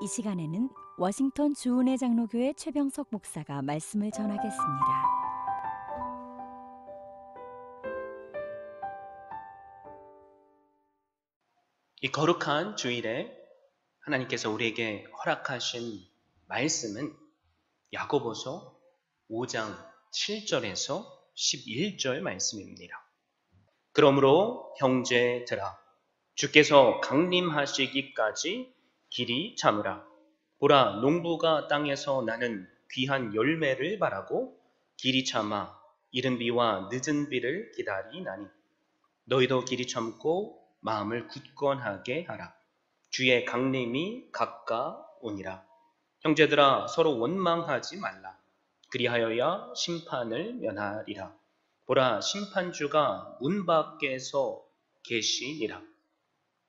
이 시간에는 워싱턴 주은혜 장로교회 최병석 목사가 말씀을 전하겠습니다. 이 거룩한 주일에 하나님께서 우리에게 허락하신 말씀은 야고보서 5장 7절에서 11절 말씀입니다. 그러므로 형제들아, 주께서 강림하시기까지 길이 참으라. 보라, 농부가 땅에서 나는 귀한 열매를 바라고 길이 참아 이른 비와 늦은 비를 기다리나니 너희도 길이 참고 마음을 굳건하게 하라. 주의 강림이 가까우니라. 형제들아, 서로 원망하지 말라. 그리하여야 심판을 면하리라. 보라, 심판주가 문 밖에서 계시니라.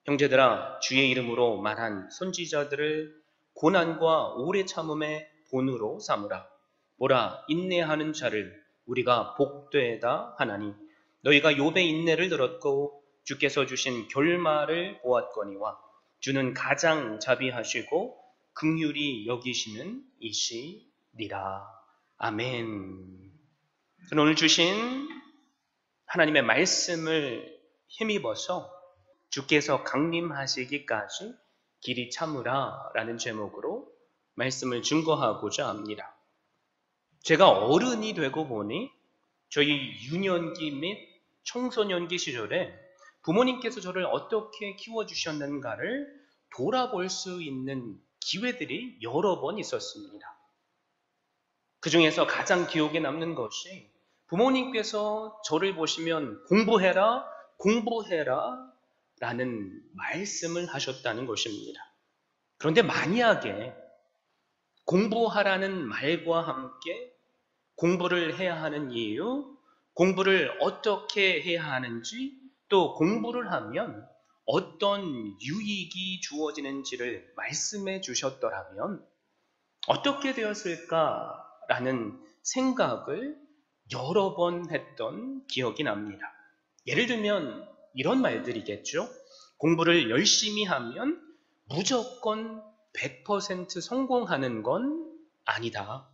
형제들아, 주의 이름으로 말한 선지자들을 고난과 오래 참음의 본으로 삼으라. 보라, 인내하는 자를 우리가 복되다 하나니 너희가 욥의 인내를 들었고 주께서 주신 결말을 보았거니와 주는 가장 자비하시고 긍휼히 여기시는 이시니라. 아멘. 저는 오늘 주신 하나님의 말씀을 힘입어서 주께서 강림하시기까지 길이 참으라 라는 제목으로 말씀을 증거하고자 합니다. 제가 어른이 되고 보니 저희 유년기 및 청소년기 시절에 부모님께서 저를 어떻게 키워주셨는가를 돌아볼 수 있는 기회들이 여러 번 있었습니다. 그 중에서 가장 기억에 남는 것이 부모님께서 저를 보시면 공부해라, 공부해라 라는 말씀을 하셨다는 것입니다. 그런데 만약에 공부하라는 말과 함께 공부를 해야 하는 이유, 공부를 어떻게 해야 하는지, 또 공부를 하면 어떤 유익이 주어지는지를 말씀해 주셨더라면 어떻게 되었을까라는 생각을 여러 번 했던 기억이 납니다. 예를 들면 이런 말들이겠죠. 공부를 열심히 하면 무조건 100% 성공하는 건 아니다.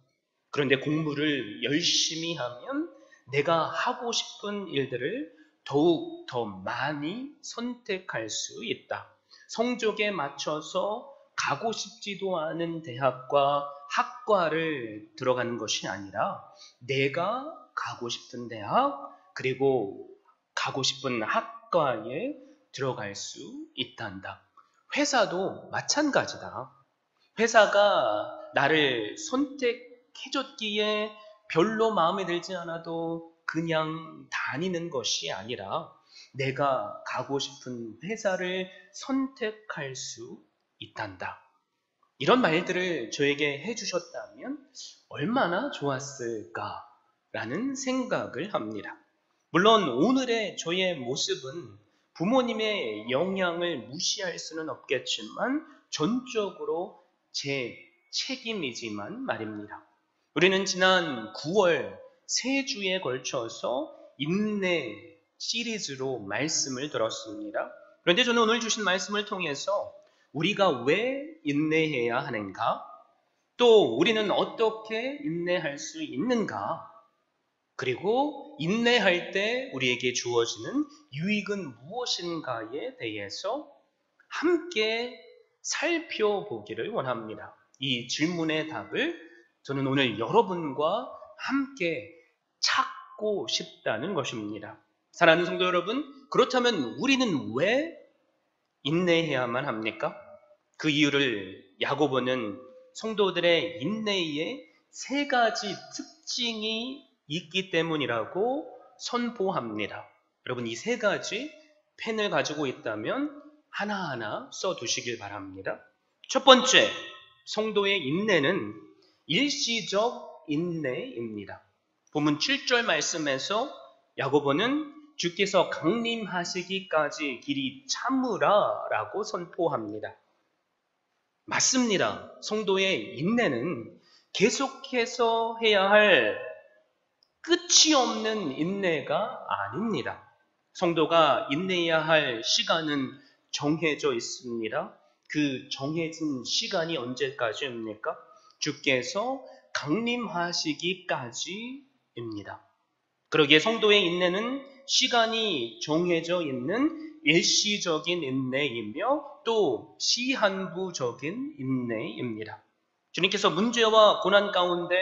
그런데 공부를 열심히 하면 내가 하고 싶은 일들을 더욱 더 많이 선택할 수 있다. 성적에 맞춰서 가고 싶지도 않은 대학과 학과를 들어가는 것이 아니라 내가 가고 싶은 대학 그리고 가고 싶은 학과에 들어갈 수 있단다. 회사도 마찬가지다. 회사가 나를 선택해줬기에 별로 마음에 들지 않아도 그냥 다니는 것이 아니라 내가 가고 싶은 회사를 선택할 수 있단다. 이런 말들을 저에게 해주셨다면 얼마나 좋았을까라는 생각을 합니다. 물론 오늘의 저의 모습은 부모님의 영향을 무시할 수는 없겠지만 전적으로 제 책임이지만 말입니다. 우리는 지난 9월 3주에 걸쳐서 인내 시리즈로 말씀을 들었습니다. 그런데 저는 오늘 주신 말씀을 통해서 우리가 왜 인내해야 하는가? 또 우리는 어떻게 인내할 수 있는가? 그리고 인내할 때 우리에게 주어지는 유익은 무엇인가에 대해서 함께 살펴보기를 원합니다. 이 질문의 답을 저는 오늘 여러분과 함께 찾고 싶다는 것입니다. 사랑하는 성도 여러분, 그렇다면 우리는 왜 인내해야만 합니까? 그 이유를 야고보는 성도들의 인내에 3가지 특징이 있기 때문이라고 선포합니다. 여러분, 이 3가지 펜을 가지고 있다면 하나하나 써두시길 바랍니다. 첫 번째, 성도의 인내는 일시적 인내입니다. 본문 7절 말씀에서 야고보는 주께서 강림하시기까지 길이 참으라 라고 선포합니다. 맞습니다. 성도의 인내는 계속해서 해야 할 끝이 없는 인내가 아닙니다. 성도가 인내해야 할 시간은 정해져 있습니다. 그 정해진 시간이 언제까지입니까? 주께서 강림하시기까지입니다. 그러기에 성도의 인내는 시간이 정해져 있는 일시적인 인내이며 또 시한부적인 인내입니다. 주님께서 문제와 고난 가운데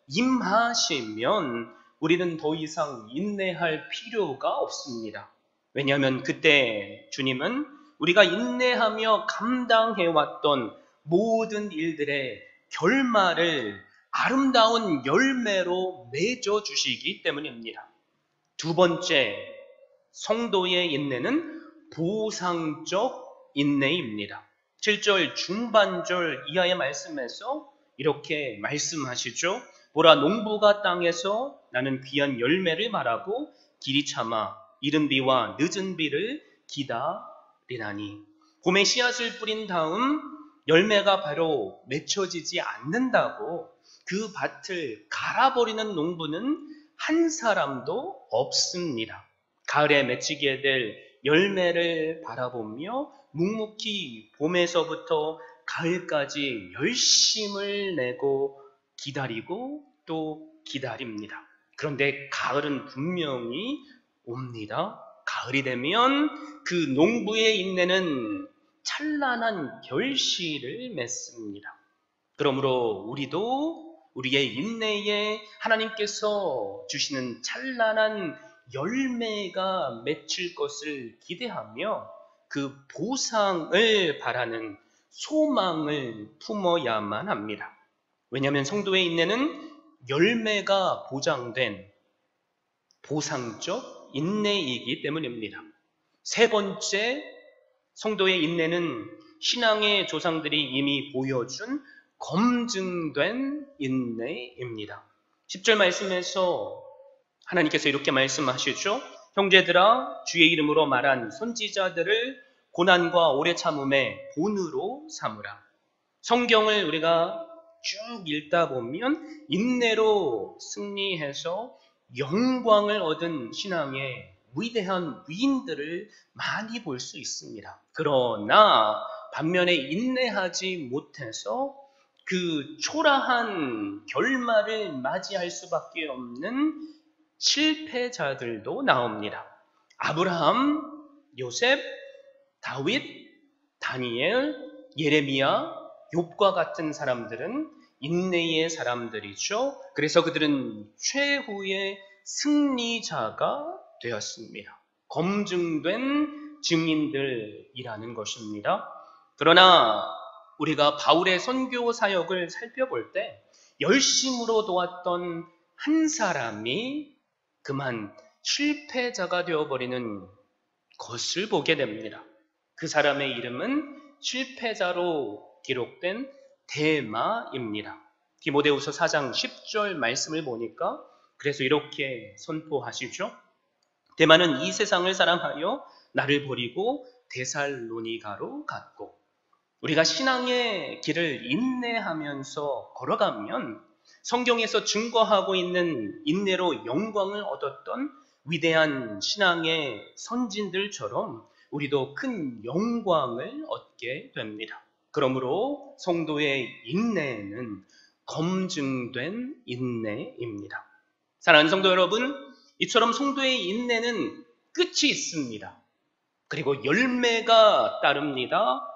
임하시면 우리는 더 이상 인내할 필요가 없습니다. 왜냐하면 그때 주님은 우리가 인내하며 감당해왔던 모든 일들의 결말을 아름다운 열매로 맺어주시기 때문입니다. 두 번째, 성도의 인내는 보상적 인내입니다. 7절 중반절 이하의 말씀에서 이렇게 말씀하시죠. 보라, 농부가 땅에서 나는 귀한 열매를 바라고 길이 참아 이른 비와 늦은 비를 기다리나니. 봄에 씨앗을 뿌린 다음 열매가 바로 맺혀지지 않는다고 그 밭을 갈아버리는 농부는 한 사람도 없습니다. 가을에 맺히게 될 열매를 바라보며 묵묵히 봄에서부터 가을까지 열심을 내고 기다리고 또 기다립니다. 그런데 가을은 분명히 옵니다. 가을이 되면 그 농부의 인내는 찬란한 결실을 맺습니다. 그러므로 우리도 우리의 인내에 하나님께서 주시는 찬란한 열매가 맺힐 것을 기대하며 그 보상을 바라는 소망을 품어야만 합니다. 왜냐하면 성도의 인내는 열매가 보장된 보상적 인내이기 때문입니다. 세 번째, 성도의 인내는 신앙의 조상들이 이미 보여준 검증된 인내입니다. 10절 말씀에서 하나님께서 이렇게 말씀하시죠. 형제들아, 주의 이름으로 말한 선지자들을 고난과 오래 참음의 본으로 삼으라. 성경을 우리가 쭉 읽다 보면 인내로 승리해서 영광을 얻은 신앙의 위대한 위인들을 많이 볼 수 있습니다. 그러나 반면에 인내하지 못해서 그 초라한 결말을 맞이할 수밖에 없는 실패자들도 나옵니다. 아브라함, 요셉, 다윗, 다니엘, 예레미야, 욥과 같은 사람들은 인내의 사람들이죠. 그래서 그들은 최후의 승리자가 되었습니다. 검증된 증인들이라는 것입니다. 그러나 우리가 바울의 선교 사역을 살펴볼 때 열심으로 도왔던 한 사람이 그만 실패자가 되어버리는 것을 보게 됩니다. 그 사람의 이름은 실패자로 기록된 데마입니다. 디모데후서 4장 10절 말씀을 보니까 그래서 이렇게 선포하시죠. 데마는 이 세상을 사랑하여 나를 버리고 데살로니가로 갔고. 우리가 신앙의 길을 인내하면서 걸어가면 성경에서 증거하고 있는 인내로 영광을 얻었던 위대한 신앙의 선진들처럼 우리도 큰 영광을 얻게 됩니다. 그러므로 성도의 인내는 검증된 인내입니다. 사랑하는 성도 여러분, 이처럼 성도의 인내는 끝이 있습니다. 그리고 열매가 따릅니다.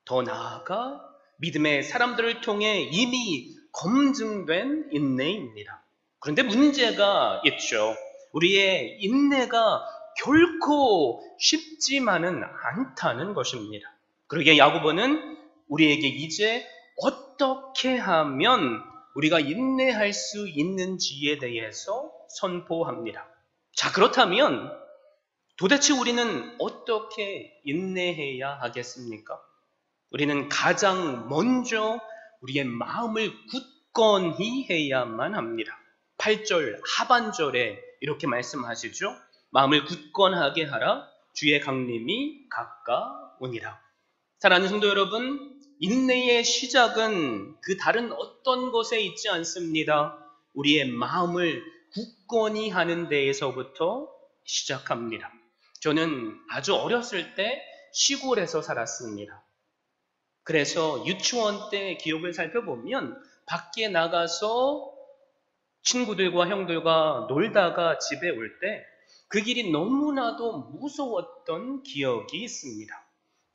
더 나아가 믿음의 사람들을 통해 이미 검증된 인내입니다. 그런데 문제가 있죠. 우리의 인내가 결코 쉽지만은 않다는 것입니다. 그러기에 야고보는 우리에게 이제 어떻게 하면 우리가 인내할 수 있는지에 대해서 선포합니다. 자, 그렇다면 도대체 우리는 어떻게 인내해야 하겠습니까? 우리는 가장 먼저 우리의 마음을 굳건히 해야만 합니다. 8절 하반절에 이렇게 말씀하시죠. 마음을 굳건하게 하라. 주의 강림이 가까우니라. 사랑하는 성도 여러분, 인내의 시작은 그 다른 어떤 것에 있지 않습니다. 우리의 마음을 굳건히 하는 데에서부터 시작합니다. 저는 아주 어렸을 때 시골에서 살았습니다. 그래서 유치원 때 기억을 살펴보면 밖에 나가서 친구들과 형들과 놀다가 집에 올 때 그 길이 너무나도 무서웠던 기억이 있습니다.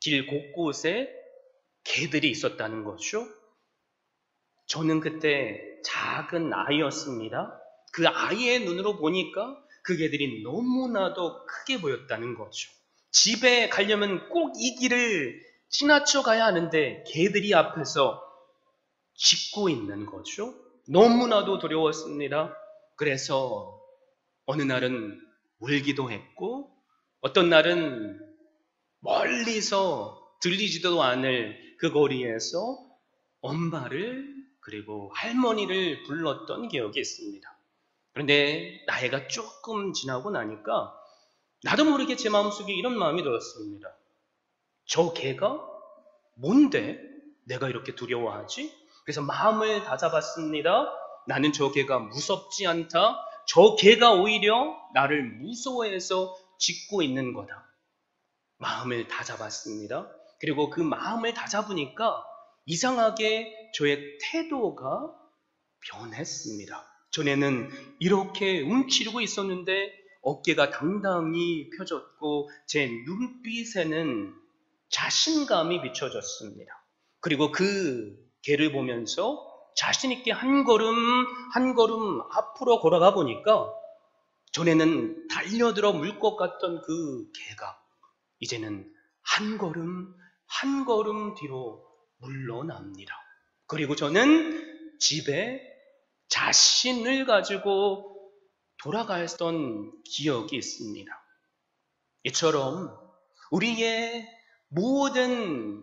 길 곳곳에 개들이 있었다는 거죠. 저는 그때 작은 아이였습니다. 그 아이의 눈으로 보니까 그 개들이 너무나도 크게 보였다는 거죠. 집에 가려면 꼭 이 길을 지나쳐 가야 하는데 개들이 앞에서 짖고 있는 거죠. 너무나도 두려웠습니다. 그래서 어느 날은 울기도 했고 어떤 날은 멀리서 들리지도 않을 그 거리에서 엄마를 그리고 할머니를 불렀던 기억이 있습니다. 그런데 나이가 조금 지나고 나니까 나도 모르게 제 마음속에 이런 마음이 들었습니다. 저 개가 뭔데 내가 이렇게 두려워하지? 그래서 마음을 다잡았습니다. 나는 저 개가 무섭지 않다. 저 개가 오히려 나를 무서워해서 짖고 있는 거다. 마음을 다잡았습니다. 그리고 그 마음을 다잡으니까 이상하게 저의 태도가 변했습니다. 전에는 이렇게 움츠리고 있었는데 어깨가 당당히 펴졌고 제 눈빛에는 자신감이 비춰졌습니다. 그리고 그 개를 보면서 자신 있게 한 걸음 한 걸음 앞으로 걸어가 보니까 전에는 달려들어 물 것 같던 그 개가 이제는 한 걸음 뒤로 물러납니다. 그리고 저는 집에 자신을 가지고 돌아갔던 기억이 있습니다. 이처럼 우리의 모든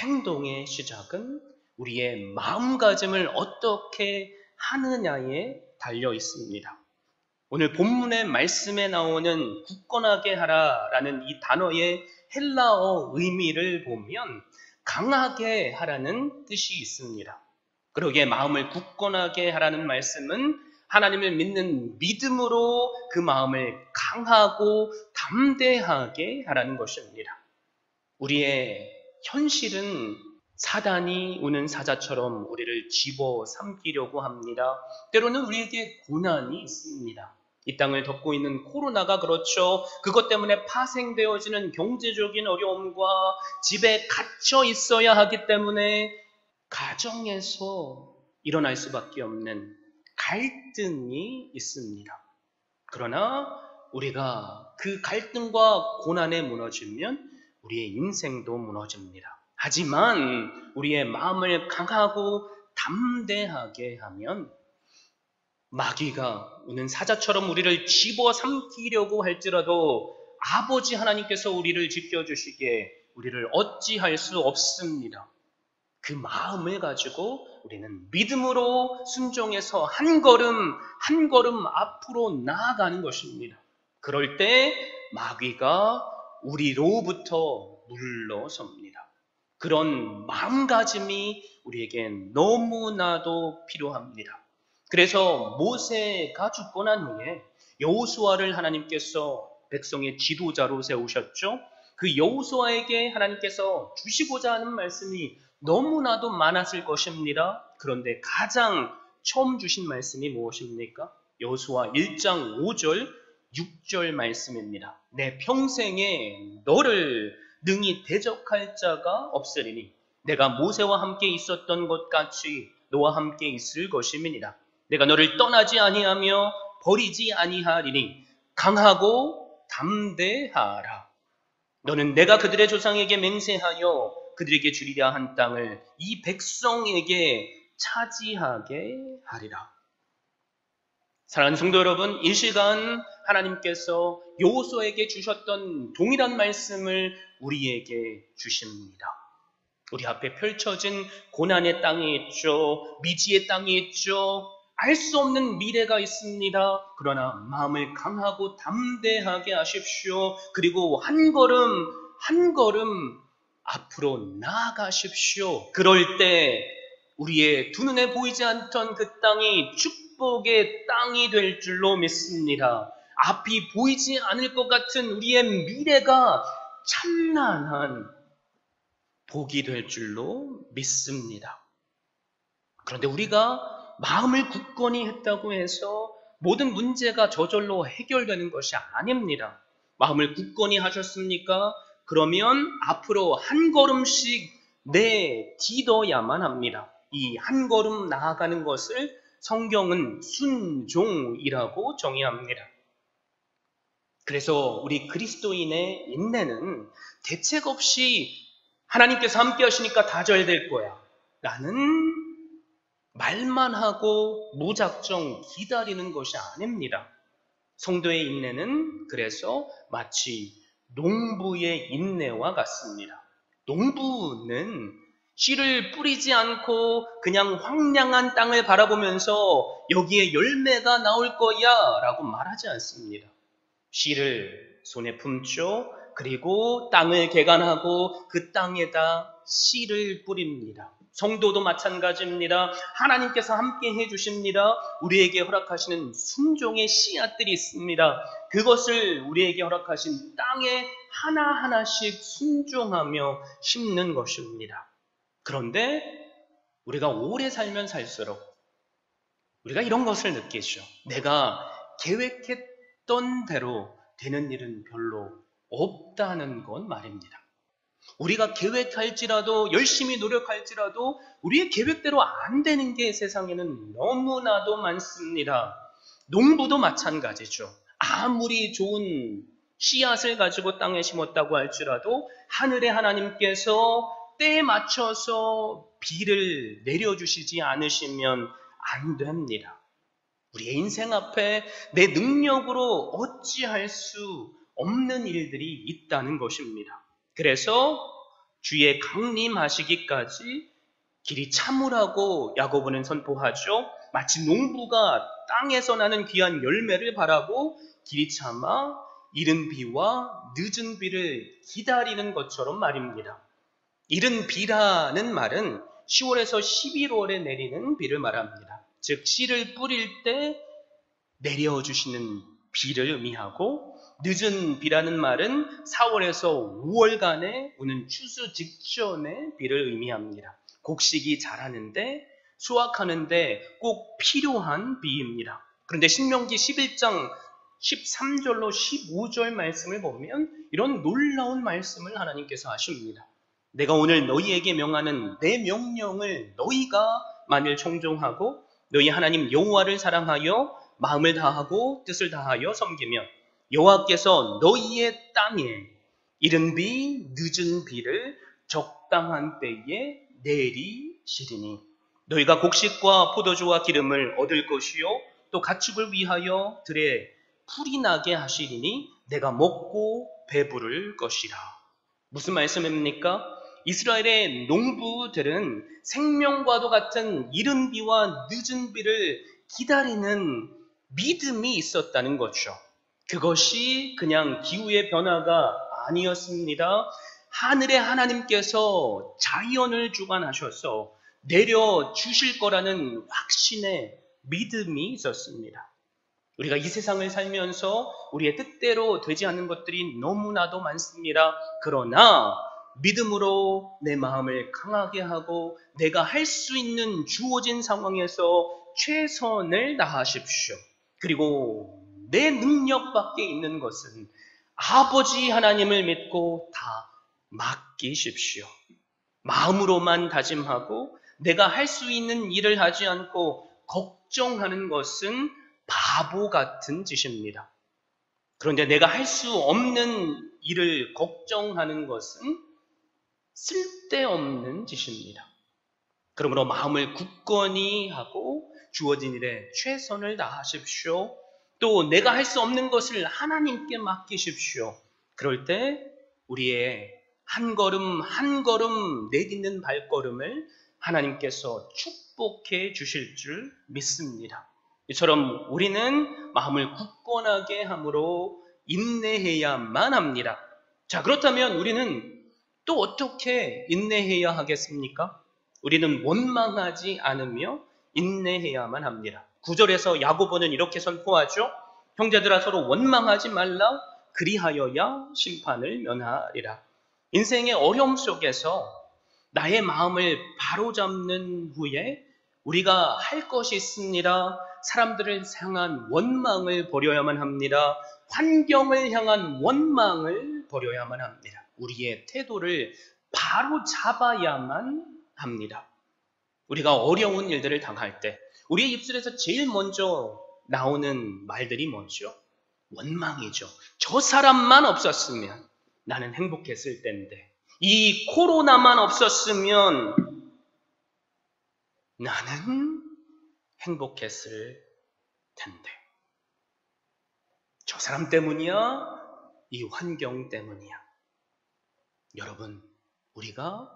행동의 시작은 우리의 마음가짐을 어떻게 하느냐에 달려 있습니다. 오늘 본문의 말씀에 나오는 굳건하게 하라라는 이 단어의 헬라어 의미를 보면 강하게 하라는 뜻이 있습니다. 그러기에 마음을 굳건하게 하라는 말씀은 하나님을 믿는 믿음으로 그 마음을 강하고 담대하게 하라는 것입니다. 우리의 현실은 사단이 우는 사자처럼 우리를 집어삼키려고 합니다. 때로는 우리에게 고난이 있습니다. 이 땅을 덮고 있는 코로나가 그렇죠. 그것 때문에 파생되어지는 경제적인 어려움과 집에 갇혀 있어야 하기 때문에 가정에서 일어날 수밖에 없는 갈등이 있습니다. 그러나 우리가 그 갈등과 고난에 무너지면 우리의 인생도 무너집니다. 하지만 우리의 마음을 강하고 담대하게 하면 마귀가 우는 사자처럼 우리를 집어삼키려고 할지라도 아버지 하나님께서 우리를 지켜주시기에 우리를 어찌할 수 없습니다. 그 마음을 가지고 우리는 믿음으로 순종해서 한 걸음 한 걸음 앞으로 나아가는 것입니다. 그럴 때 마귀가 우리로부터 물러섭니다. 그런 마음가짐이 우리에게 너무나도 필요합니다. 그래서 모세가 죽고 난 후에 여호수아를 하나님께서 백성의 지도자로 세우셨죠. 그 여호수아에게 하나님께서 주시고자 하는 말씀이 너무나도 많았을 것입니다. 그런데 가장 처음 주신 말씀이 무엇입니까? 여호수아 1장 5절, 6절 말씀입니다. 내 평생에 너를 능히 대적할 자가 없으리니 내가 모세와 함께 있었던 것 같이 너와 함께 있을 것임이니라. 내가 너를 떠나지 아니하며 버리지 아니하리니 강하고 담대하라. 너는 내가 그들의 조상에게 맹세하여 그들에게 주리라 한 땅을 이 백성에게 차지하게 하리라. 사랑하는 성도 여러분, 이 시간 하나님께서 여호수아에게 주셨던 동일한 말씀을 우리에게 주십니다. 우리 앞에 펼쳐진 고난의 땅이 있죠. 미지의 땅이 있죠. 알 수 없는 미래가 있습니다. 그러나 마음을 강하고 담대하게 하십시오. 그리고 한 걸음 앞으로 나아가십시오. 그럴 때 우리의 두 눈에 보이지 않던 그 땅이 축복의 땅이 될 줄로 믿습니다. 앞이 보이지 않을 것 같은 우리의 미래가 찬란한 복이 될 줄로 믿습니다. 그런데 우리가 마음을 굳건히 했다고 해서 모든 문제가 저절로 해결되는 것이 아닙니다. 마음을 굳건히 하셨습니까? 그러면 앞으로 한 걸음씩 내딛어야만 합니다. 이 한 걸음 나아가는 것을 성경은 순종이라고 정의합니다. 그래서 우리 그리스도인의 인내는 대책 없이 하나님께서 함께 하시니까 다 잘 될 거야 라는 말만 하고 무작정 기다리는 것이 아닙니다. 성도의 인내는 그래서 마치 농부의 인내와 같습니다. 농부는 씨를 뿌리지 않고 그냥 황량한 땅을 바라보면서 여기에 열매가 나올 거야 라고 말하지 않습니다. 씨를 손에 품죠. 그리고 땅을 개간하고 그 땅에다 씨를 뿌립니다. 성도도 마찬가지입니다. 하나님께서 함께 해주십니다. 우리에게 허락하시는 순종의 씨앗들이 있습니다. 그것을 우리에게 허락하신 땅에 하나하나씩 순종하며 심는 것입니다. 그런데 우리가 오래 살면 살수록 우리가 이런 것을 느끼죠. 내가 계획했던 대로 되는 일은 별로 없다는 건 말입니다. 우리가 계획할지라도 열심히 노력할지라도 우리의 계획대로 안 되는 게 세상에는 너무나도 많습니다. 농부도 마찬가지죠. 아무리 좋은 씨앗을 가지고 땅에 심었다고 할지라도 하늘의 하나님께서 때에 맞춰서 비를 내려주시지 않으시면 안 됩니다. 우리의 인생 앞에 내 능력으로 어찌할 수 없는 일들이 있다는 것입니다. 그래서 주의 강림하시기까지 길이 참으라고 야고보는 선포하죠. 마치 농부가 땅에서 나는 귀한 열매를 바라고 길이 참아 이른 비와 늦은 비를 기다리는 것처럼 말입니다. 이른 비라는 말은 10월에서 11월에 내리는 비를 말합니다. 즉 씨를 뿌릴 때 내려주시는 비를 의미하고 늦은 비라는 말은 4월에서 5월간에 오는 추수 직전의 비를 의미합니다. 곡식이 자라는데 수확하는데 꼭 필요한 비입니다. 그런데 신명기 11장 13절로 15절 말씀을 보면 이런 놀라운 말씀을 하나님께서 하십니다. 내가 오늘 너희에게 명하는 내 명령을 너희가 만일 청종하고 너희 하나님 여호와를 사랑하여 마음을 다하고 뜻을 다하여 섬기면 여호와께서 너희의 땅에 이른 비 늦은 비를 적당한 때에 내리시리니 너희가 곡식과 포도주와 기름을 얻을 것이요 또 가축을 위하여 들에 풀이 나게 하시리니 내가 먹고 배부를 것이라. 무슨 말씀입니까? 이스라엘의 농부들은 생명과도 같은 이른 비와 늦은 비를 기다리는 믿음이 있었다는 거죠. 그것이 그냥 기후의 변화가 아니었습니다. 하늘의 하나님께서 자연을 주관하셔서 내려주실 거라는 확신의 믿음이 있었습니다. 우리가 이 세상을 살면서 우리의 뜻대로 되지 않는 것들이 너무나도 많습니다. 그러나 믿음으로 내 마음을 강하게 하고 내가 할 수 있는 주어진 상황에서 최선을 다하십시오. 그리고 내 능력 밖에 있는 것은 아버지 하나님을 믿고 다 맡기십시오. 마음으로만 다짐하고 내가 할 수 있는 일을 하지 않고 걱정하는 것은 바보 같은 짓입니다. 그런데 내가 할 수 없는 일을 걱정하는 것은 쓸데없는 짓입니다. 그러므로 마음을 굳건히 하고 주어진 일에 최선을 다하십시오. 또 내가 할 수 없는 것을 하나님께 맡기십시오. 그럴 때 우리의 한 걸음 한 걸음 내딛는 발걸음을 하나님께서 축복해 주실 줄 믿습니다. 이처럼 우리는 마음을 굳건하게 함으로 인내해야만 합니다. 자, 그렇다면 우리는 또 어떻게 인내해야 하겠습니까? 우리는 원망하지 않으며 인내해야만 합니다. 9절에서 야고보는 이렇게 선포하죠. 형제들아 서로 원망하지 말라. 그리하여야 심판을 면하리라. 인생의 어려움 속에서 나의 마음을 바로잡는 후에 우리가 할 것이 있습니다. 사람들을 향한 원망을 버려야만 합니다. 환경을 향한 원망을 버려야만 합니다. 우리의 태도를 바로 잡아야만 합니다. 우리가 어려운 일들을 당할 때 우리의 입술에서 제일 먼저 나오는 말들이 뭐죠? 원망이죠. 저 사람만 없었으면 나는 행복했을 텐데, 이 코로나만 없었으면 나는 행복했을 텐데. 저 사람 때문이야? 이 환경 때문이야? 여러분, 우리가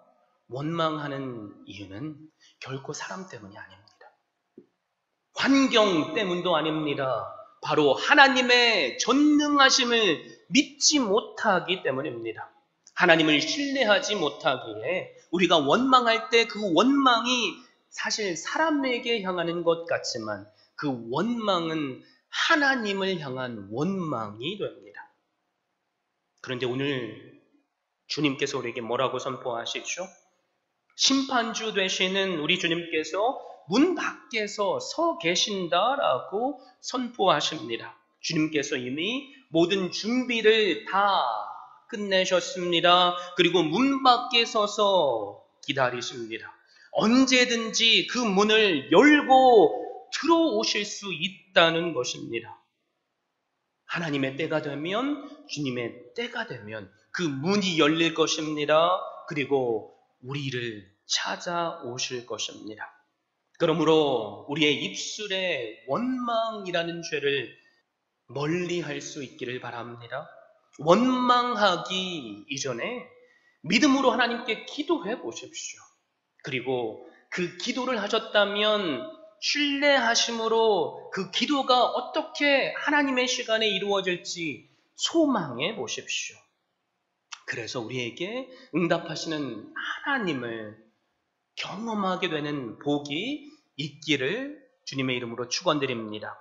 원망하는 이유는 결코 사람 때문이 아닙니다. 환경 때문도 아닙니다. 바로 하나님의 전능하심을 믿지 못하기 때문입니다. 하나님을 신뢰하지 못하기에 우리가 원망할 때 그 원망이 사실 사람에게 향하는 것 같지만 그 원망은 하나님을 향한 원망이 됩니다. 그런데 오늘 주님께서 우리에게 뭐라고 선포하시죠? 심판주 되시는 우리 주님께서 문 밖에서 서 계신다라고 선포하십니다. 주님께서 이미 모든 준비를 다 끝내셨습니다. 그리고 문 밖에 서서 기다리십니다. 언제든지 그 문을 열고 들어오실 수 있다는 것입니다. 하나님의 때가 되면, 주님의 때가 되면 그 문이 열릴 것입니다. 그리고 우리를 찾아오실 것입니다. 그러므로 우리의 입술에 원망이라는 죄를 멀리 할 수 있기를 바랍니다. 원망하기 이전에 믿음으로 하나님께 기도해 보십시오. 그리고 그 기도를 하셨다면 신뢰하심으로 그 기도가 어떻게 하나님의 시간에 이루어질지 소망해 보십시오. 그래서 우리에게 응답하시는 하나님을 경험하게 되는 복이 있기를 주님의 이름으로 축원드립니다.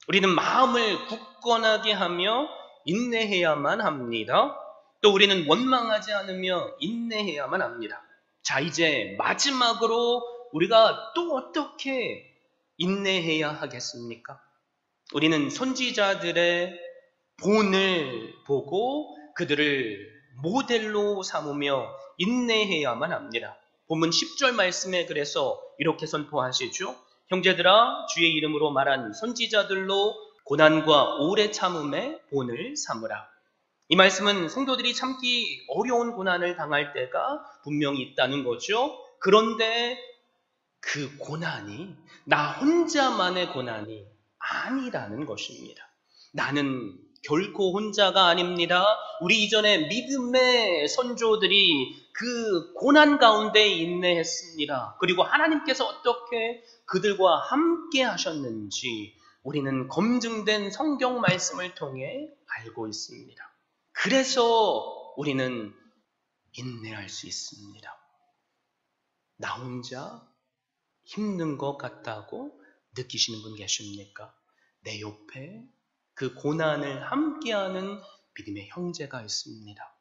우리는 마음을 굳건하게 하며 인내해야만 합니다. 또 우리는 원망하지 않으며 인내해야만 합니다. 자, 이제 마지막으로 우리가 또 어떻게 인내해야 하겠습니까? 우리는 선지자들의 본을 보고 그들을 모델로 삼으며 인내해야만 합니다. 본문 10절 말씀에 그래서 이렇게 선포하시죠. 형제들아, 주의 이름으로 말한 선지자들로 고난과 오래 참음의 본을 삼으라. 이 말씀은 성도들이 참기 어려운 고난을 당할 때가 분명히 있다는 거죠. 그런데 그 고난이 나 혼자만의 고난이 아니라는 것입니다. 나는 결코 혼자가 아닙니다. 우리 이전에 믿음의 선조들이 그 고난 가운데 인내했습니다. 그리고 하나님께서 어떻게 그들과 함께 하셨는지 우리는 검증된 성경 말씀을 통해 알고 있습니다. 그래서 우리는 인내할 수 있습니다. 나 혼자 힘든 것 같다고 느끼시는 분 계십니까? 내 옆에 그 고난을 함께하는 믿음의 형제가 있습니다.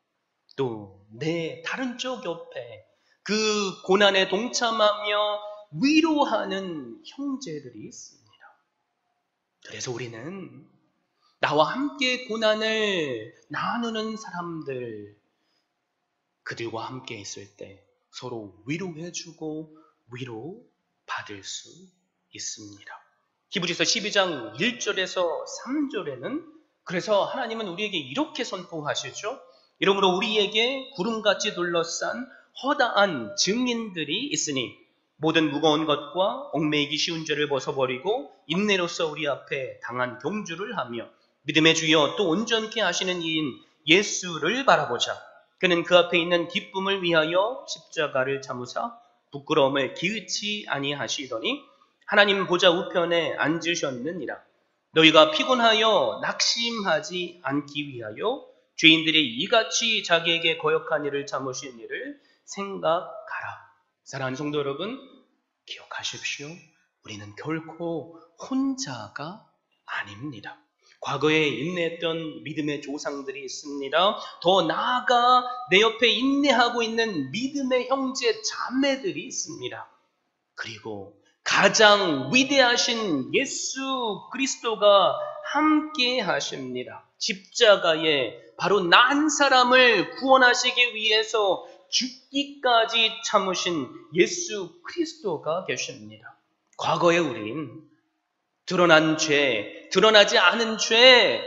또 내 다른 쪽 옆에 그 고난에 동참하며 위로하는 형제들이 있습니다. 그래서 우리는 나와 함께 고난을 나누는 사람들, 그들과 함께 있을 때 서로 위로해주고 위로받을 수 있습니다. 히브리서 12장 1절에서 3절에는 그래서 하나님은 우리에게 이렇게 선포하시죠. 이러므로 우리에게 구름같이 둘러싼 허다한 증인들이 있으니 모든 무거운 것과 얽매이기 쉬운 죄를 벗어버리고 인내로서 우리 앞에 당한 경주를 하며 믿음의 주여 또 온전케 하시는 이인 예수를 바라보자. 그는 그 앞에 있는 기쁨을 위하여 십자가를 참으사 부끄러움을 기의치 아니하시더니 하나님 보좌 우편에 앉으셨느니라. 너희가 피곤하여 낙심하지 않기 위하여 죄인들이 이같이 자기에게 거역한 일을 참으신 일을 생각하라. 사랑하는 성도 여러분, 기억하십시오. 우리는 결코 혼자가 아닙니다. 과거에 인내했던 믿음의 조상들이 있습니다. 더 나아가 내 옆에 인내하고 있는 믿음의 형제 자매들이 있습니다. 그리고 가장 위대하신 예수 그리스도가 함께 하십니다. 십자가에 바로 난 사람을 구원하시기 위해서 죽기까지 참으신 예수 그리스도가 계십니다. 과거에 우린 드러난 죄, 드러나지 않은 죄,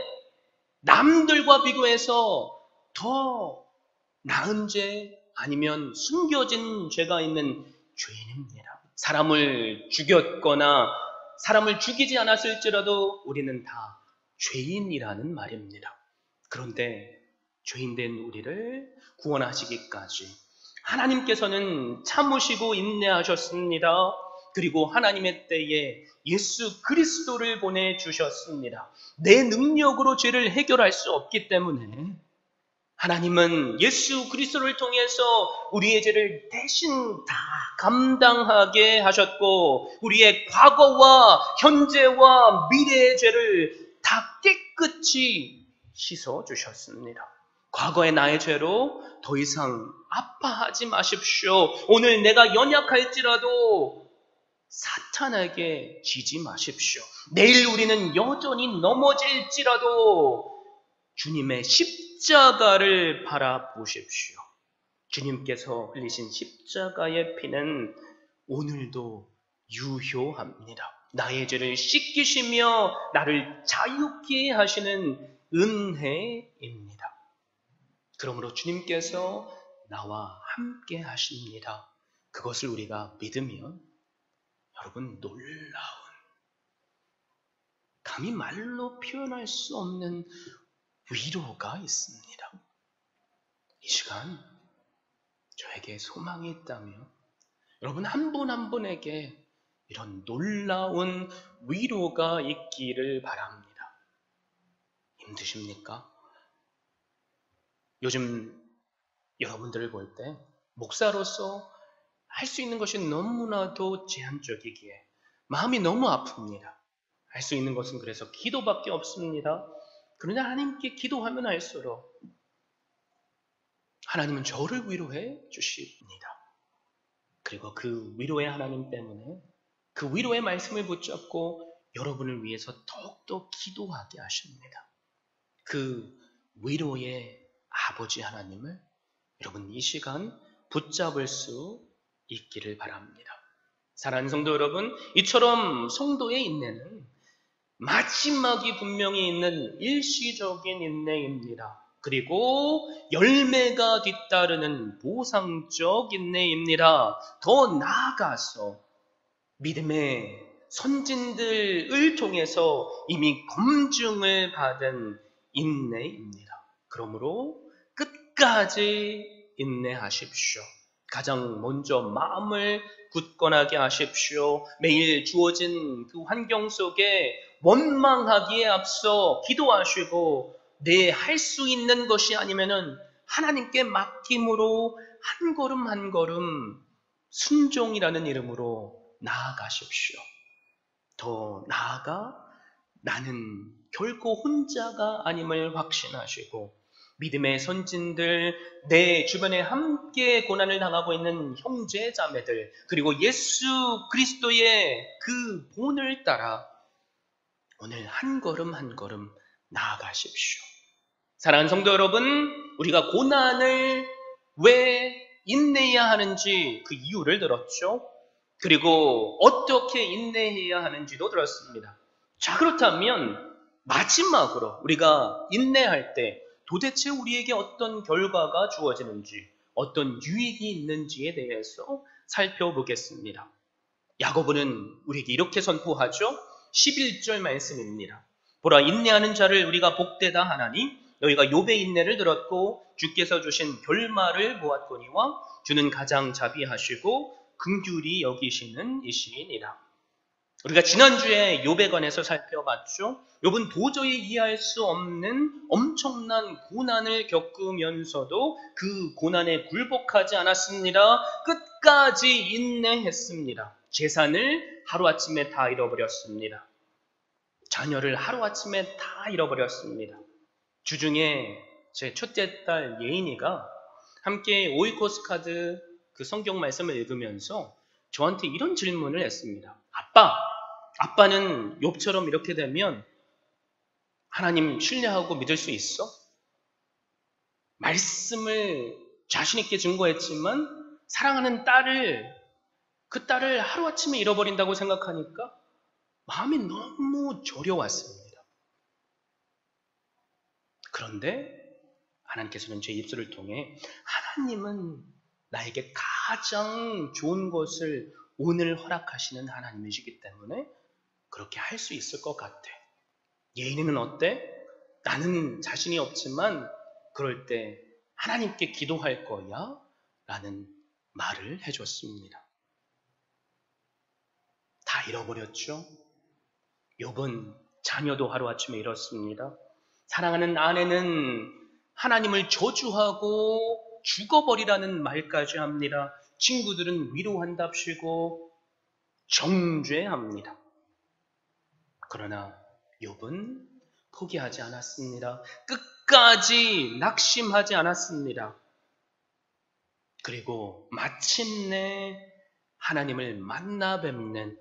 남들과 비교해서 더 나은 죄 아니면 숨겨진 죄가 있는 죄인입니다. 사람을 죽였거나 사람을 죽이지 않았을지라도 우리는 다 죄인이라는 말입니다. 그런데 죄인된 우리를 구원하시기까지 하나님께서는 참으시고 인내하셨습니다. 그리고 하나님의 때에 예수 그리스도를 보내주셨습니다. 내 능력으로 죄를 해결할 수 없기 때문에 하나님은 예수 그리스도를 통해서 우리의 죄를 대신 다 감당하게 하셨고 우리의 과거와 현재와 미래의 죄를 다 깨끗이 씻어주셨습니다. 과거의 나의 죄로 더 이상 아파하지 마십시오. 오늘 내가 연약할지라도 사탄에게 지지 마십시오. 내일 우리는 여전히 넘어질지라도 주님의 십자가를 바라보십시오. 주님께서 흘리신 십자가의 피는 오늘도 유효합니다. 나의 죄를 씻기시며 나를 자유케 하시는 은혜입니다. 그러므로 주님께서 나와 함께 하십니다. 그것을 우리가 믿으면 여러분 놀라운 감히 말로 표현할 수 없는 위로가 있습니다. 이 시간 저에게 소망이 있다면 여러분 한 분 한 분에게 이런 놀라운 위로가 있기를 바랍니다. 힘드십니까? 요즘 여러분들을 볼 때 목사로서 할 수 있는 것이 너무나도 제한적이기에 마음이 너무 아픕니다. 할 수 있는 것은 그래서 기도밖에 없습니다. 그러나 하나님께 기도하면 할수록 하나님은 저를 위로해 주십니다. 그리고 그 위로의 하나님 때문에 그 위로의 말씀을 붙잡고 여러분을 위해서 더욱더 기도하게 하십니다. 그 위로의 아버지 하나님을 여러분 이 시간 붙잡을 수 있기를 바랍니다. 사랑하는 성도 여러분, 이처럼 성도의 인내는 마지막이 분명히 있는 일시적인 인내입니다. 그리고 열매가 뒤따르는 보상적 인내입니다. 더 나아가서 믿음의 선진들을 통해서 이미 검증을 받은 인내입니다. 그러므로 끝까지 인내하십시오. 가장 먼저 마음을 굳건하게 하십시오. 매일 주어진 그 환경 속에 원망하기에 앞서 기도하시고 내 할 수 있는 것이 아니면은 하나님께 맡김으로 한 걸음 한 걸음 순종이라는 이름으로 나아가십시오. 더 나아가 나는 결코 혼자가 아님을 확신하시고 믿음의 선진들, 내 주변에 함께 고난을 당하고 있는 형제 자매들, 그리고 예수 그리스도의 그 본을 따라 오늘 한 걸음 한 걸음 나아가십시오. 사랑하는 성도 여러분, 우리가 고난을 왜 인내해야 하는지 그 이유를 들었죠. 그리고 어떻게 인내해야 하는지도 들었습니다. 자, 그렇다면 마지막으로 우리가 인내할 때 도대체 우리에게 어떤 결과가 주어지는지, 어떤 유익이 있는지에 대해서 살펴보겠습니다. 야고보는 우리에게 이렇게 선포하죠. 11절 말씀입니다. 보라, 인내하는 자를 우리가 복되다 하나니 너희가 욥의 인내를 들었고 주께서 주신 결말을 보았거니와 주는 가장 자비하시고 긍휼히 여기시는 이시니라. 우리가 지난주에 욥에 관해서 살펴봤죠. 욥은 도저히 이해할 수 없는 엄청난 고난을 겪으면서도 그 고난에 굴복하지 않았습니다. 끝까지 인내했습니다. 재산을 하루아침에 다 잃어버렸습니다. 자녀를 하루아침에 다 잃어버렸습니다. 주중에 제 첫째 딸 예인이가 함께 오이코스 카드 그 성경 말씀을 읽으면서 저한테 이런 질문을 했습니다. 아빠는 욥처럼 이렇게 되면 하나님 신뢰하고 믿을 수 있어? 말씀을 자신 있게 증거했지만 사랑하는 그 딸을 하루아침에 잃어버린다고 생각하니까 마음이 너무 저려왔습니다. 그런데 하나님께서는 제 입술을 통해 하나님은 나에게 가장 좋은 것을 오늘 허락하시는 하나님이시기 때문에 그렇게 할 수 있을 것 같아. 예인이는 어때? 나는 자신이 없지만 그럴 때 하나님께 기도할 거야 라는 말을 해줬습니다. 다 잃어버렸죠. 욥은 자녀도 하루아침에 잃었습니다. 사랑하는 아내는 하나님을 저주하고 죽어버리라는 말까지 합니다. 친구들은 위로한답시고 정죄합니다. 그러나 욥은 포기하지 않았습니다. 끝까지 낙심하지 않았습니다. 그리고 마침내 하나님을 만나 뵙는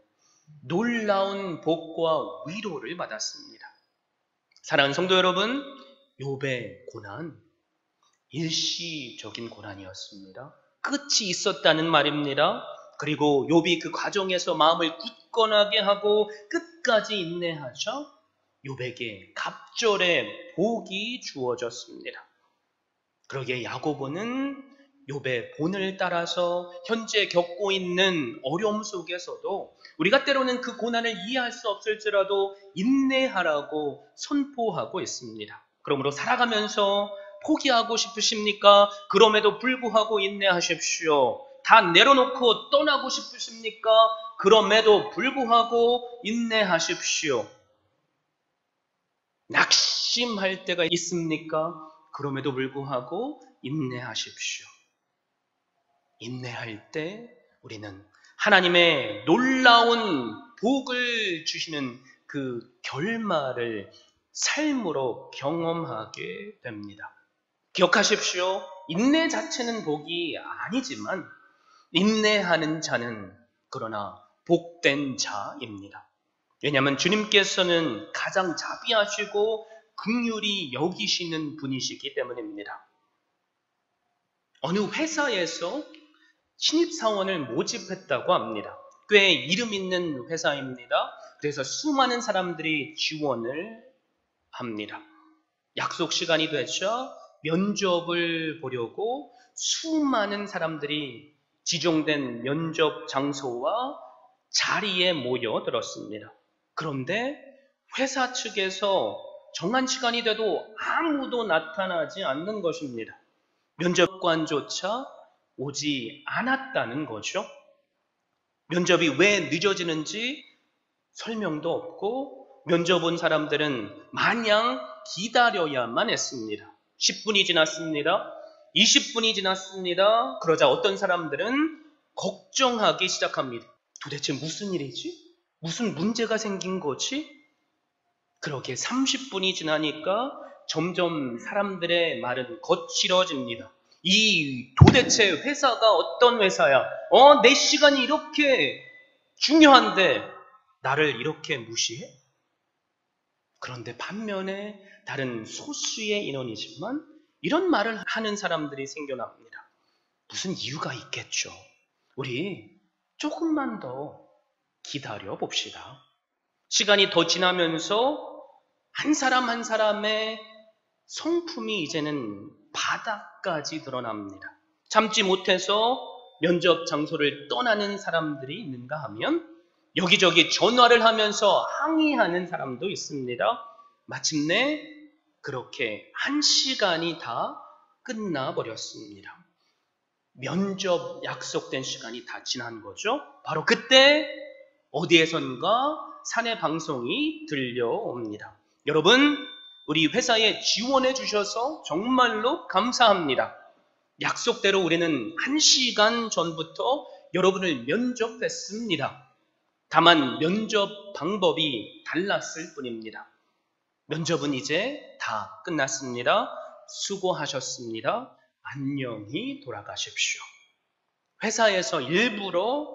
놀라운 복과 위로를 받았습니다. 사랑하는 성도 여러분, 욥의 고난, 일시적인 고난이었습니다. 끝이 있었다는 말입니다. 그리고 욥이 그 과정에서 마음을 굳건하게 하고 끝까지 인내하자 욥에게 갑절의 복이 주어졌습니다. 그러기에 야고보는 욥의 본을 따라서 현재 겪고 있는 어려움 속에서도 우리가 때로는 그 고난을 이해할 수 없을지라도 인내하라고 선포하고 있습니다. 그러므로 살아가면서 포기하고 싶으십니까? 그럼에도 불구하고 인내하십시오. 다 내려놓고 떠나고 싶으십니까? 그럼에도 불구하고 인내하십시오. 낙심할 때가 있습니까? 그럼에도 불구하고 인내하십시오. 인내할 때 우리는 하나님의 놀라운 복을 주시는 그 결말을 삶으로 경험하게 됩니다. 기억하십시오. 인내 자체는 복이 아니지만 인내하는 자는 그러나 복된 자입니다. 왜냐하면 주님께서는 가장 자비하시고 긍휼히 여기시는 분이시기 때문입니다. 어느 회사에서 신입사원을 모집했다고 합니다. 꽤 이름 있는 회사입니다. 그래서 수많은 사람들이 지원을 합니다. 약속 시간이 되자 면접을 보려고 수많은 사람들이 지정된 면접 장소와 자리에 모여들었습니다. 그런데 회사 측에서 정한 시간이 돼도 아무도 나타나지 않는 것입니다. 면접관조차 오지 않았다는 거죠. 면접이 왜 늦어지는지 설명도 없고 면접 온 사람들은 마냥 기다려야만 했습니다. 10분이 지났습니다. 20분이 지났습니다. 그러자 어떤 사람들은 걱정하기 시작합니다. 도대체 무슨 일이지? 무슨 문제가 생긴 거지? 그렇게 30분이 지나니까 점점 사람들의 말은 거칠어집니다. 이 도대체 회사가 어떤 회사야? 내 시간이 이렇게 중요한데 나를 이렇게 무시해? 그런데 반면에 다른 소수의 인원이지만 이런 말을 하는 사람들이 생겨납니다. 무슨 이유가 있겠죠. 우리 조금만 더 기다려 봅시다. 시간이 더 지나면서 한 사람 한 사람의 성품이 이제는 바닥까지 드러납니다. 참지 못해서 면접 장소를 떠나는 사람들이 있는가 하면 여기저기 전화를 하면서 항의하는 사람도 있습니다. 마침내 그렇게 1시간이 다 끝나버렸습니다. 면접 약속된 시간이 다 지난 거죠. 바로 그때 어디에선가 사내 방송이 들려옵니다. 여러분, 우리 회사에 지원해 주셔서 정말로 감사합니다. 약속대로 우리는 1시간 전부터 여러분을 면접했습니다. 다만 면접 방법이 달랐을 뿐입니다. 면접은 이제 다 끝났습니다. 수고하셨습니다. 안녕히 돌아가십시오. 회사에서 일부러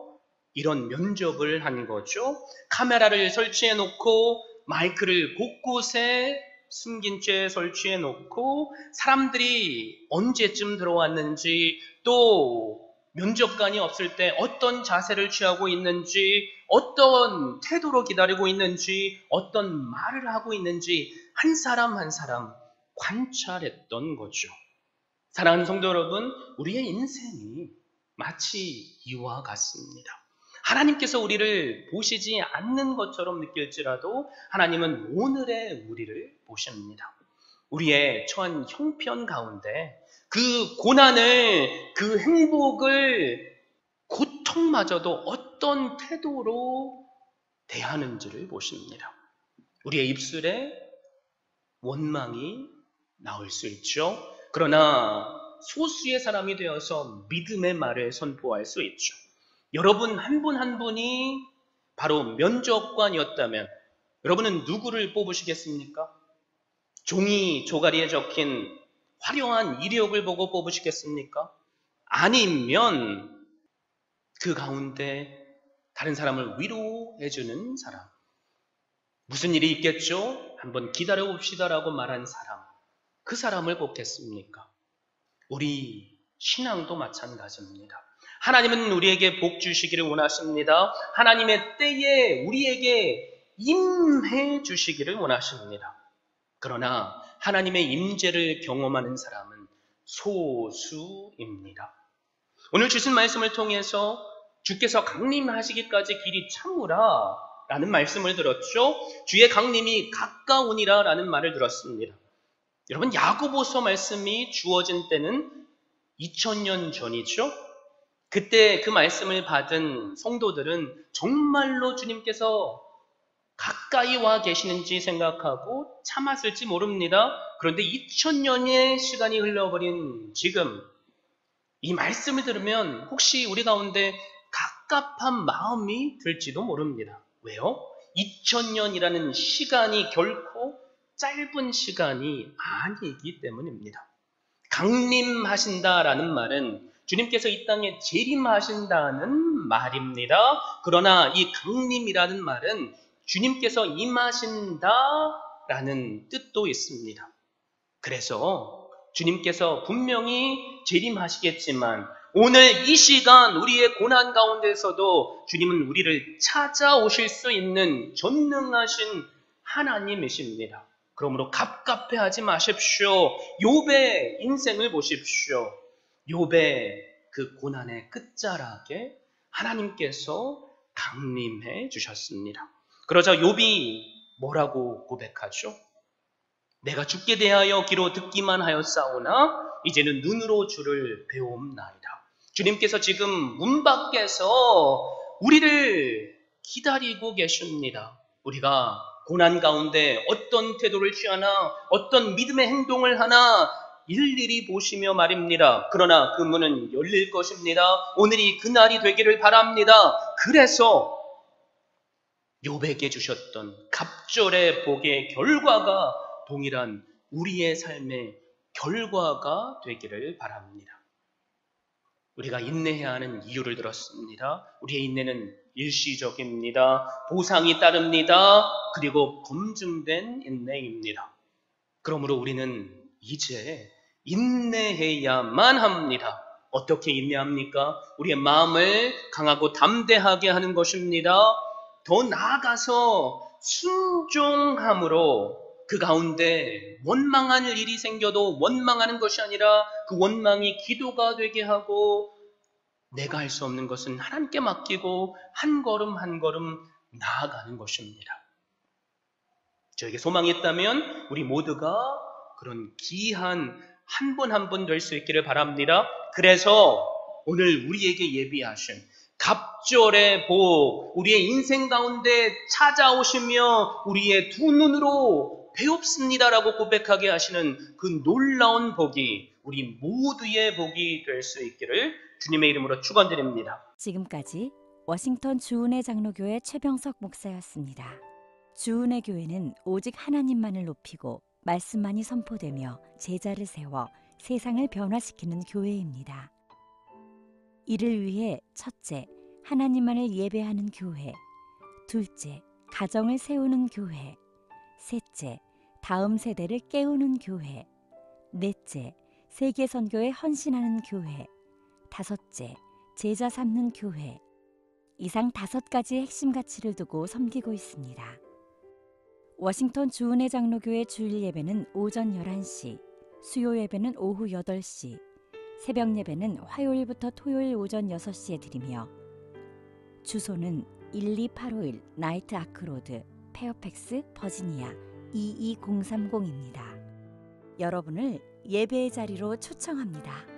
이런 면접을 한 거죠. 카메라를 설치해 놓고 마이크를 곳곳에 숨긴 채 설치해 놓고 사람들이 언제쯤 들어왔는지, 또 면접관이 없을 때 어떤 자세를 취하고 있는지, 어떤 태도로 기다리고 있는지, 어떤 말을 하고 있는지 한 사람 한 사람 관찰했던 거죠. 사랑하는 성도 여러분, 우리의 인생이 마치 이와 같습니다. 하나님께서 우리를 보시지 않는 것처럼 느낄지라도 하나님은 오늘의 우리를 보십니다. 우리의 처한 형편 가운데 그 고난을, 그 행복을, 고통마저도 어떤 태도로 대하는지를 보십니다. 우리의 입술에 원망이 나올 수 있죠. 그러나 소수의 사람이 되어서 믿음의 말을 선포할 수 있죠. 여러분 한 분 한 분이 바로 면접관이었다면 여러분은 누구를 뽑으시겠습니까? 종이 조가리에 적힌 화려한 이력을 보고 뽑으시겠습니까? 아니면 그 가운데 다른 사람을 위로해주는 사람, 무슨 일이 있겠죠? 한번 기다려 봅시다라고 말한 사람, 그 사람을 뽑겠습니까? 우리 신앙도 마찬가지입니다. 하나님은 우리에게 복 주시기를 원하십니다. 하나님의 때에 우리에게 임해 주시기를 원하십니다. 그러나 하나님의 임재를 경험하는 사람은 소수입니다. 오늘 주신 말씀을 통해서 주께서 강림하시기까지 길이 참으라 라는 말씀을 들었죠. 주의 강림이 가까우니라 라는 말을 들었습니다. 여러분, 야고보서 말씀이 주어진 때는 2000년 전이죠. 그때 그 말씀을 받은 성도들은 정말로 주님께서 가까이 와 계시는지 생각하고 참았을지 모릅니다. 그런데 2000년의 시간이 흘러버린 지금 이 말씀을 들으면 혹시 우리 가운데 갑갑한 마음이 들지도 모릅니다. 왜요? 2000년이라는 시간이 결코 짧은 시간이 아니기 때문입니다. 강림하신다라는 말은 주님께서 이 땅에 재림하신다는 말입니다. 그러나 이 강림이라는 말은 주님께서 임하신다라는 뜻도 있습니다. 그래서 주님께서 분명히 재림하시겠지만 오늘 이 시간 우리의 고난 가운데서도 주님은 우리를 찾아오실 수 있는 전능하신 하나님이십니다. 그러므로 갑갑해하지 마십시오. 욥의 인생을 보십시오. 욥의 그 고난의 끝자락에 하나님께서 강림해 주셨습니다. 그러자 욥이 뭐라고 고백하죠? 내가 죽게 대하여 귀로 듣기만 하였사오나 이제는 눈으로 주를 배움나이다. 주님께서 지금 문 밖에서 우리를 기다리고 계십니다. 우리가 고난 가운데 어떤 태도를 취하나 어떤 믿음의 행동을 하나 일일이 보시며 말입니다. 그러나 그 문은 열릴 것입니다. 오늘이 그날이 되기를 바랍니다. 그래서 욥에게 주셨던 갑절의 복의 결과가 동일한 우리의 삶의 결과가 되기를 바랍니다. 우리가 인내해야 하는 이유를 들었습니다. 우리의 인내는 일시적입니다. 보상이 따릅니다. 그리고 검증된 인내입니다. 그러므로 우리는 이제 인내해야만 합니다. 어떻게 인내합니까? 우리의 마음을 강하고 담대하게 하는 것입니다. 더 나아가서 순종함으로 그 가운데 원망할 일이 생겨도 원망하는 것이 아니라 그 원망이 기도가 되게 하고 내가 할 수 없는 것은 하나님께 맡기고 한 걸음 한 걸음 나아가는 것입니다. 저에게 소망이 있다면 우리 모두가 그런 귀한 한 분 한 분 될 수 있기를 바랍니다. 그래서 오늘 우리에게 예비하신 갑절의 복, 우리의 인생 가운데 찾아오시며 우리의 두 눈으로 배웁습니다라고 고백하게 하시는 그 놀라운 복이 우리 모두의 복이 될 수 있기를 주님의 이름으로 축원드립니다. 지금까지 워싱턴 주은혜 장로교회 최병석 목사였습니다. 주은혜 교회는 오직 하나님만을 높이고 말씀만이 선포되며 제자를 세워 세상을 변화시키는 교회입니다. 이를 위해 첫째, 하나님만을 예배하는 교회, 둘째, 가정을 세우는 교회, 셋째, 다음 세대를 깨우는 교회, 넷째, 세계 선교에 헌신하는 교회, 다섯째, 제자 삼는 교회. 이상 5가지의 핵심 가치를 두고 섬기고 있습니다. 워싱턴 주은혜 장로교회 주일 예배는 오전 11시, 수요 예배는 오후 8시, 새벽 예배는 화요일부터 토요일 오전 6시에 드리며 주소는 12851 나이트 아크로드, 페어팩스, 버지니아 22030입니다. 여러분을 예배의 자리로 초청합니다.